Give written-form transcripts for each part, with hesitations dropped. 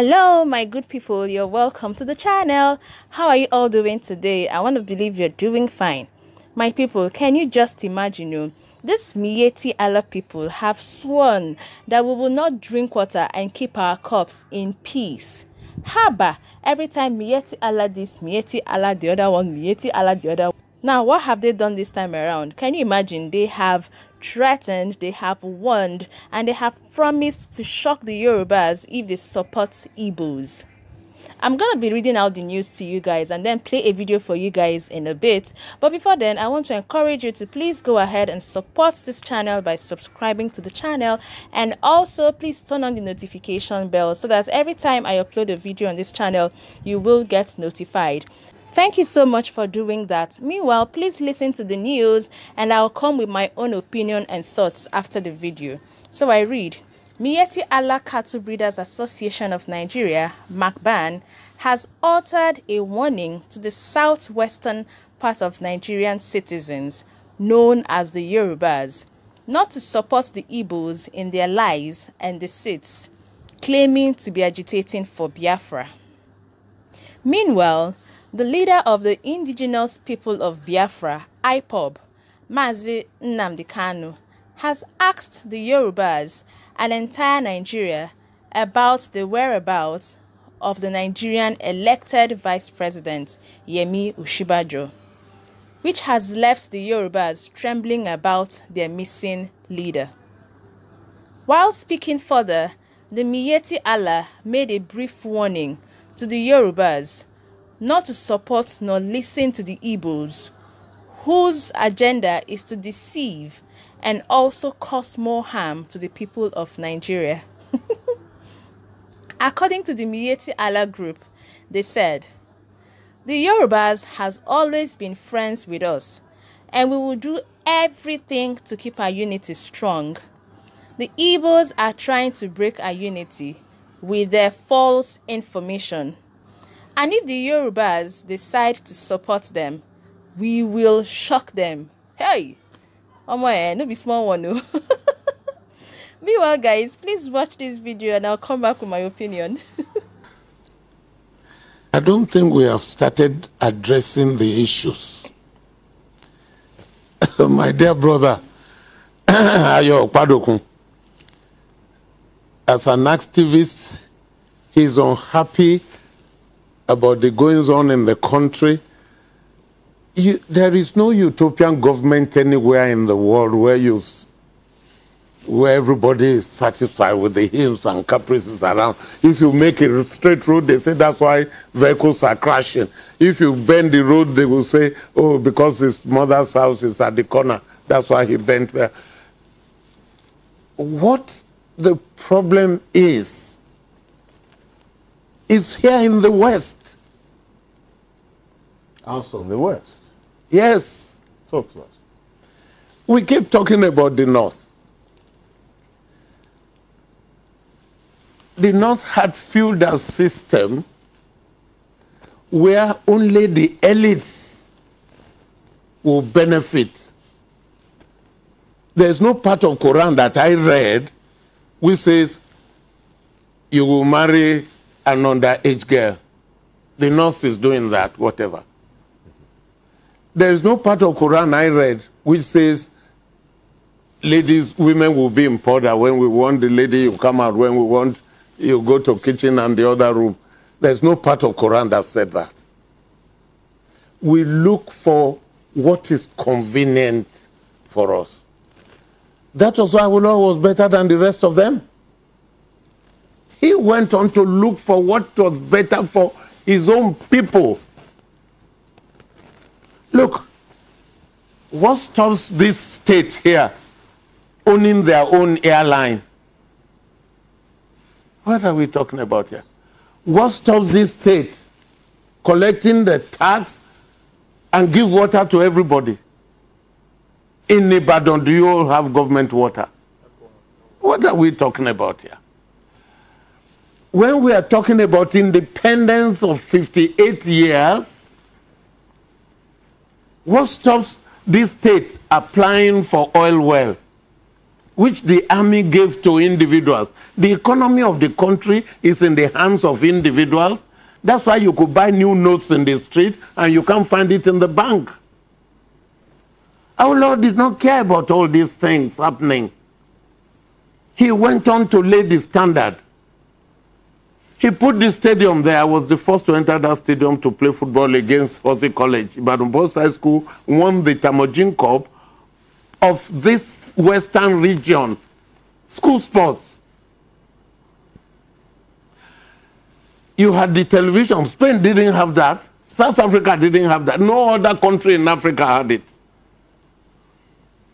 Hello my good people, you're welcome to the channel. How are you all doing today? I want to believe you're doing fine. My people, can you just imagine, this Miyetti Allah people have sworn that we will not drink water and keep our cups in peace. Haba, every time Miyetti Allah this, Miyetti Allah the other one, Miyetti Allah the other one. Now, what have they done this time around? Can you imagine? They have threatened, they have warned, and they have promised to shock the Yorubas if they support Igbos. I'm going to be reading out the news to you guys and then play a video for you guys in a bit. But before then, I want to encourage you to please go ahead and support this channel by subscribing to the channel. And also, please turn on the notification bell so that every time I upload a video on this channel, you will get notified. Thank you so much for doing that. Meanwhile, please listen to the news and I'll come with my own opinion and thoughts after the video. So I read, Miyetti Allah Cattle Breeders Association of Nigeria, MACBAN, has uttered a warning to the southwestern part of Nigerian citizens, known as the Yorubas, not to support the Igbos in their lies and deceits, claiming to be agitating for Biafra. Meanwhile, the leader of the indigenous people of Biafra, IPOB, Mazi Nnamdi Kanu, has asked the Yorubas and entire Nigeria about the whereabouts of the Nigerian elected Vice President, Yemi Osinbajo, which has left the Yorubas trembling about their missing leader. While speaking further, the Miyetti Allah made a brief warning to the Yorubas not to support nor listen to the Igbos, whose agenda is to deceive and also cause more harm to the people of Nigeria. According to the Miyetti Allah group, they said, the Yorubas has always been friends with us, and we will do everything to keep our unity strong. The Igbos are trying to break our unity with their false information. And if the Yorubas decide to support them, we will shock them. Hey! Oh my, no be small one, no. Be well, guys. Please watch this video and I'll come back with my opinion. I don't think we have started addressing the issues. My dear brother, Ayo Padokun, as an activist, he's unhappy about the goings on in the country. There is no utopian government anywhere in the world where everybody is satisfied with the hills and caprices around. If you make a straight road, they say that's why vehicles are crashing. If you bend the road, they will say, oh, because his mother's house is at the corner, that's why he bent there. What the problem is here in the West. Also in the West? Yes. Talk to us. We keep talking about the North. The North had feudal system where only the elites will benefit. There's no part of Quran that I read which says you will marry an underage girl. The North is doing that, whatever. There is no part of Quran I read which says women will be in powder. When we want the lady, you come out. When we want, you go to kitchen and the other room. There's no part of Quran that said that. We look for what is convenient for us. That was why Allah was better than the rest of them. He went on to look for what was better for his own people. Look, what stops this state here owning their own airline? What are we talking about here? What stops this state collecting the tax and give water to everybody? In Ibadan, do you all have government water? What are we talking about here? When we are talking about independence of 58 years, what stops this state applying for oil well? which the army gave to individuals. The economy of the country is in the hands of individuals. That's why you could buy new notes in the street and you can't find it in the bank. Our Lord did not care about all these things happening. He went on to lay the standard. He put the stadium there. I was the first to enter that stadium to play football against Horsey College. But Boys High School won the Tamojin Cup of this western region. School sports. You had the television. Spain didn't have that. South Africa didn't have that. No other country in Africa had it.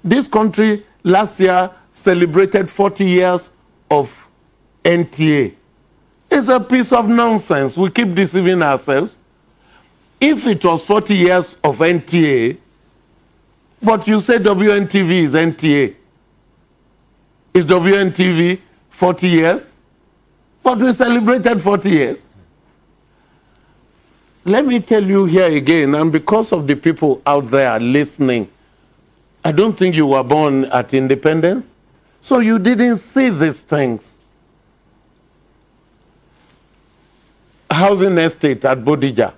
This country last year celebrated 40 years of NTA. It's a piece of nonsense. We keep deceiving ourselves. If it was 40 years of NTA, but you say WNTV is NTA, is WNTV 40 years? But we celebrated 40 years. Let me tell you here again, and because of the people out there listening, I don't think you were born at independence, so you didn't see these things. Housing estate at Bodija.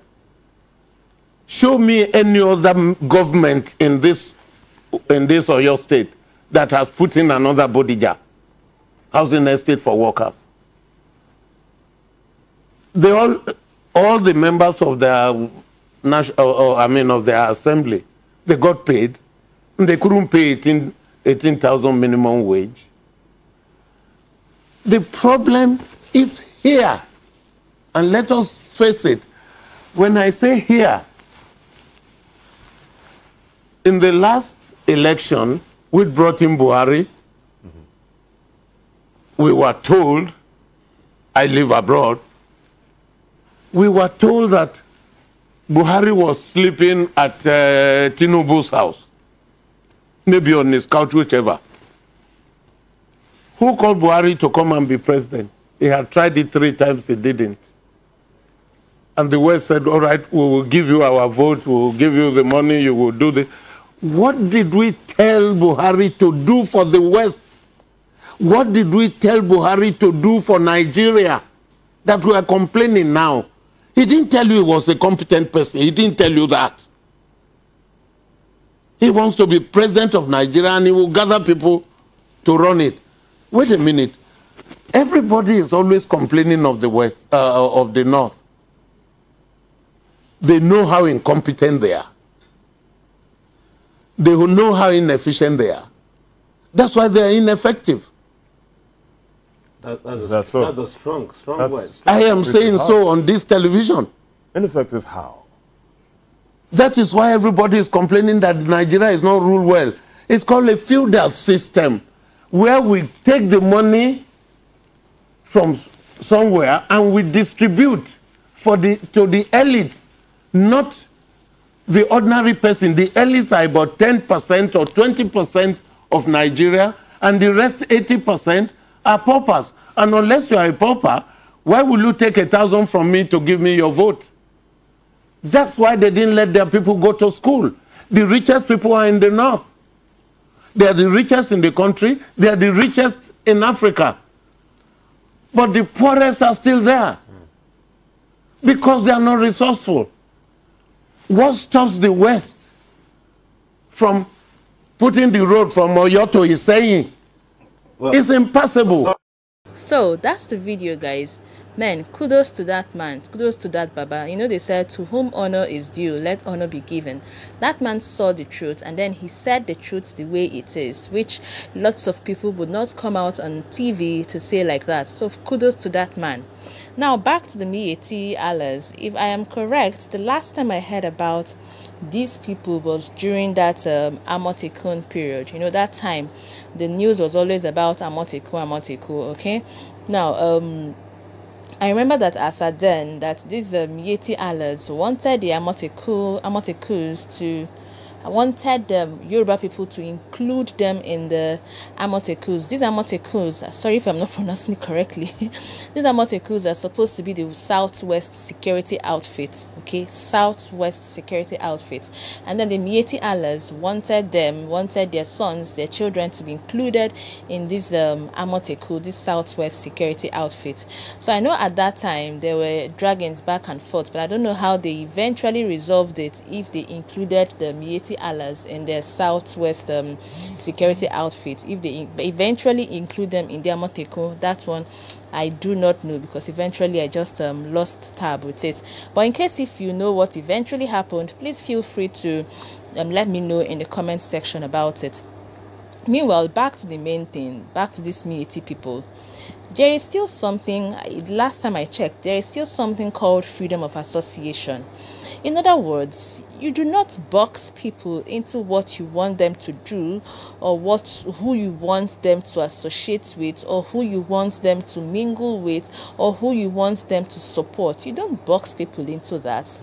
Show me any other government in this Oyo state that has put in another Bodija housing estate for workers. They all the members of their of their assembly, they got paid. They couldn't pay 18,000 minimum wage. The problem is here. And let us face it. When I say here, in the last election, we brought in Buhari. We were told, I live abroad, we were told that Buhari was sleeping at Tinubu's house. Maybe on his couch, whichever. Who called Buhari to come and be president? He had tried it 3 times, he didn't. And the West said, all right, we will give you our vote, we will give you the money, you will do this. What did we tell Buhari to do for the West? What did we tell Buhari to do for Nigeria that we are complaining now? He didn't tell you he was a competent person. He didn't tell you that. He wants to be president of Nigeria and he will gather people to run it. Wait a minute. Everybody is always complaining of the West, of the North. They know how incompetent they are. They will know how inefficient they are. That's why they are ineffective. That's a strong word. I am saying so on this television. Ineffective how? That is why everybody is complaining that Nigeria is not ruled well. It's called a feudal system, where we take the money from somewhere and we distribute to the elites, not the ordinary person. The elites are about 10% or 20% of Nigeria, and the rest 80% are paupers. And unless you are a pauper, why will you take 1,000 from me to give me your vote? That's why they didn't let their people go to school. The richest people are in the North. They are the richest in the country. They are the richest in Africa. But the poorest are still there because they are not resourceful. What stops the West from putting the road from Oyo to Iseyin? It's impossible. So that's the video, guys. Man, kudos to that man, kudos to that Baba. You know, they said, to whom honor is due, let honor be given. That man saw the truth, and then he said the truth the way it is, which lots of people would not come out on TV to say like that. So kudos to that man. Now back to the Miyetti Allahs. If I am correct, the last time I heard about these people was during that Amotekun period. You know, that time the news was always about Amoteku, okay? Now, I remember that as at then, that these Miyetti Allahs wanted the Amotekus to wanted the Yoruba people to include them in the Amotekun. These Amotekun, sorry if I'm not pronouncing it correctly, these Amotekun are supposed to be the Southwest security outfit, okay, Southwest security outfit. And then the Miyetti Allahs wanted their sons, their children to be included in this Amotekun, this Southwest security outfit. So I know at that time there were dragons back and forth, but I don't know how they eventually resolved it, if they included the Miyetti Allahs in their Southwest security outfit, if they eventually include them in their Amotekun. That one I do not know, because eventually I just lost tab with it. But in case if you know what eventually happened, please feel free to let me know in the comment section about it. Meanwhile, back to the main thing, back to these Miyetti people. There is still something, last time I checked, there is still something called freedom of association. In other words, you do not box people into what you want them to do, or who you want them to associate with, or who you want them to mingle with, or who you want them to support. You don't box people into that.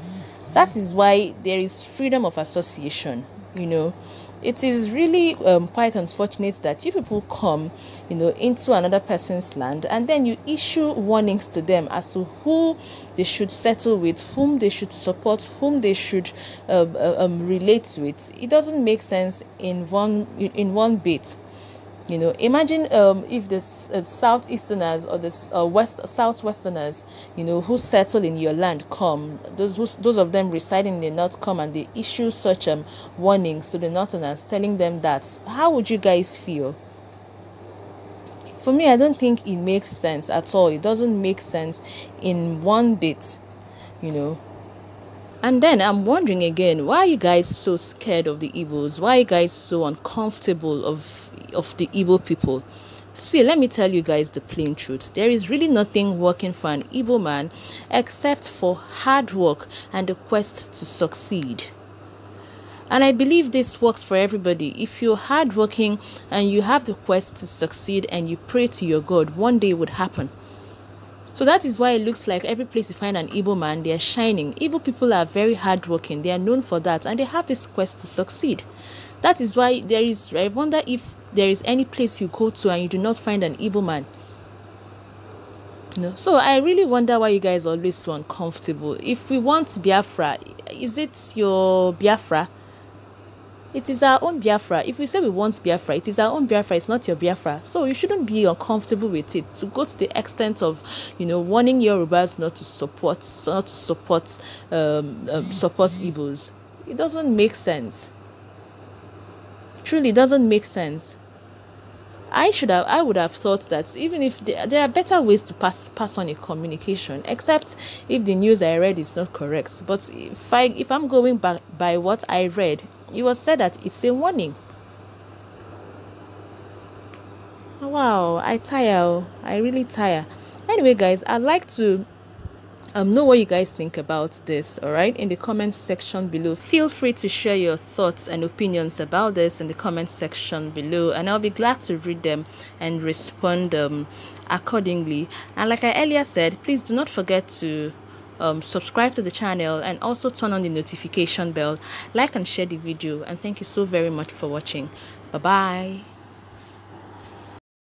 That is why there is freedom of association, you know. It is really quite unfortunate that you people come, into another person's land, and then you issue warnings to them as to who they should settle with, whom they should support, whom they should relate with. It doesn't make sense in one bit. Imagine if the southeasterners or the southwesterners, who settle in your land come, those of them residing in the north come, and they issue such warnings to the northerners, telling them that. How would you guys feel? For me, I don't think it makes sense at all. It doesn't make sense in one bit, And then I'm wondering again, why are you guys so scared of the Igbos? Why are you guys so uncomfortable of the Igbo people? See, let me tell you guys the plain truth. There is really nothing working for an Igbo man except for hard work and the quest to succeed. And I believe this works for everybody. If you're hardworking and you have the quest to succeed and you pray to your God, one day it would happen. So that is why it looks like every place you find an Igbo man, they are shining. Igbo people are very hardworking. They are known for that. And they have this quest to succeed. That is why I wonder if there is any place you go to and you do not find an Igbo man. So I really wonder why you guys are always so uncomfortable. If we want Biafra, is it your Biafra? It is our own Biafra. If we say we want Biafra, it is our own Biafra. It's not your Biafra. So you shouldn't be uncomfortable with it. To go to the extent of, warning Yorubas not to support Igbos. It doesn't make sense. Truly, it doesn't make sense. I would have thought that even if there are better ways to pass on a communication, except if the news I read is not correct. But if I'm going by what I read, it was said that it's a warning. Wow, I tire. I really tire. Anyway, guys, I'd like to know what you guys think about this, all right, in the comment section below. Feel free to share your thoughts and opinions about this in the comment section below, and I'll be glad to read them and respond accordingly. And like I earlier said, please do not forget to subscribe to the channel and also turn on the notification bell, like and share the video, and thank you so very much for watching. Bye bye.